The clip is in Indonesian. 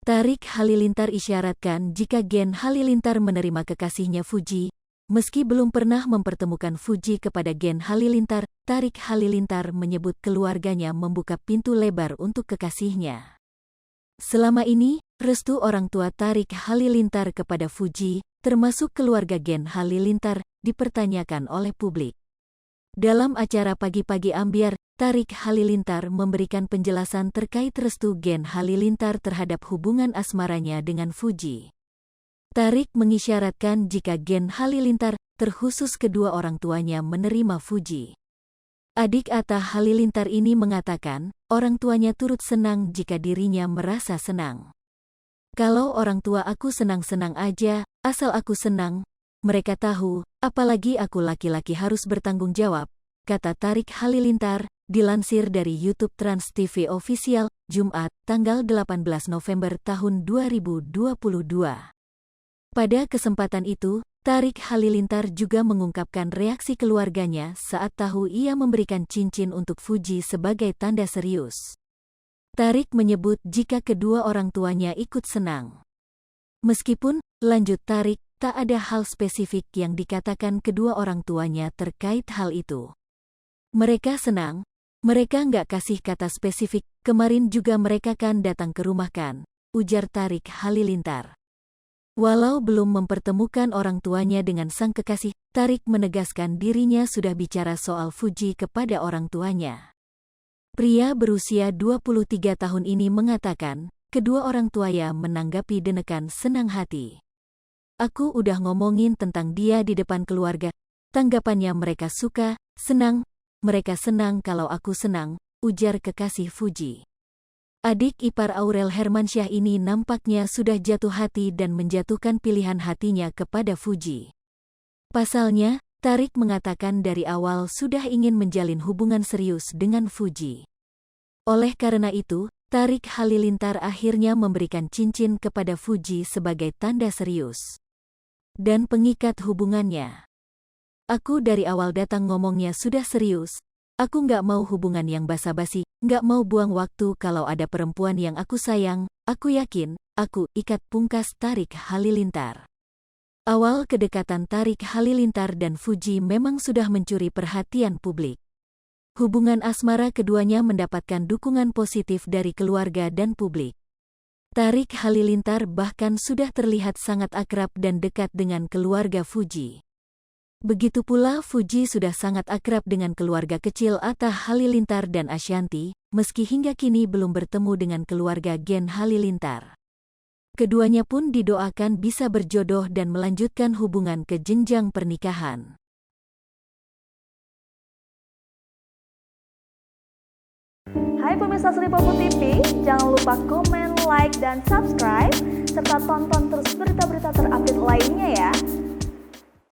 Tarik Halilintar isyaratkan jika Gen Halilintar menerima kekasihnya Fuji. Meski belum pernah mempertemukan Fuji kepada Gen Halilintar, Tarik Halilintar menyebut keluarganya membuka pintu lebar untuk kekasihnya. Selama ini, restu orang tua Tarik Halilintar kepada Fuji, termasuk keluarga Gen Halilintar, dipertanyakan oleh publik. Dalam acara Pagi-Pagi Ambyar, Tarik Halilintar memberikan penjelasan terkait restu Gen Halilintar terhadap hubungan asmaranya dengan Fuji. Tarik mengisyaratkan jika Gen Halilintar, terkhusus kedua orang tuanya menerima Fuji. Adik Atta Halilintar ini mengatakan, orang tuanya turut senang jika dirinya merasa senang. Kalau orang tua aku senang-senang aja, asal aku senang, mereka tahu, apalagi aku laki-laki harus bertanggung jawab, kata Tarik Halilintar, dilansir dari YouTube Trans TV Official, Jumat, tanggal 18 November tahun 2022. Pada kesempatan itu, Tarik Halilintar juga mengungkapkan reaksi keluarganya saat tahu ia memberikan cincin untuk Fuji sebagai tanda serius. Tarik menyebut jika kedua orang tuanya ikut senang. Meskipun, lanjut Tarik, tak ada hal spesifik yang dikatakan kedua orang tuanya terkait hal itu. Mereka senang, mereka nggak kasih kata spesifik, kemarin juga mereka kan datang ke rumah kan, ujar Tarik Halilintar. Walau belum mempertemukan orang tuanya dengan sang kekasih, Tarik menegaskan dirinya sudah bicara soal Fuji kepada orang tuanya. Pria berusia 23 tahun ini mengatakan, kedua orang tuanya menanggapi dengan senang hati. Aku udah ngomongin tentang dia di depan keluarga, tanggapannya mereka suka, senang, mereka senang kalau aku senang, ujar kekasih Fuji. Adik ipar Aurel Hermansyah ini nampaknya sudah jatuh hati dan menjatuhkan pilihan hatinya kepada Fuji. Pasalnya, Tarik mengatakan dari awal sudah ingin menjalin hubungan serius dengan Fuji. Oleh karena itu, Tarik Halilintar akhirnya memberikan cincin kepada Fuji sebagai tanda serius dan pengikat hubungannya. Aku dari awal datang ngomongnya sudah serius. Aku nggak mau hubungan yang basa-basi, nggak mau buang waktu kalau ada perempuan yang aku sayang, aku yakin, aku ikat pungkas Tarik Halilintar. Awal kedekatan Tarik Halilintar dan Fuji memang sudah mencuri perhatian publik. Hubungan asmara keduanya mendapatkan dukungan positif dari keluarga dan publik. Tarik Halilintar bahkan sudah terlihat sangat akrab dan dekat dengan keluarga Fuji. Begitu pula Fuji sudah sangat akrab dengan keluarga kecil Atta Halilintar dan Ashanti, meski hingga kini belum bertemu dengan keluarga Gen Halilintar. Keduanya pun didoakan bisa berjodoh dan melanjutkan hubungan ke jenjang pernikahan. Hai pemirsa Sri Popo TV, jangan lupa komen, like, dan subscribe, serta tonton terus berita-berita terupdate lainnya ya.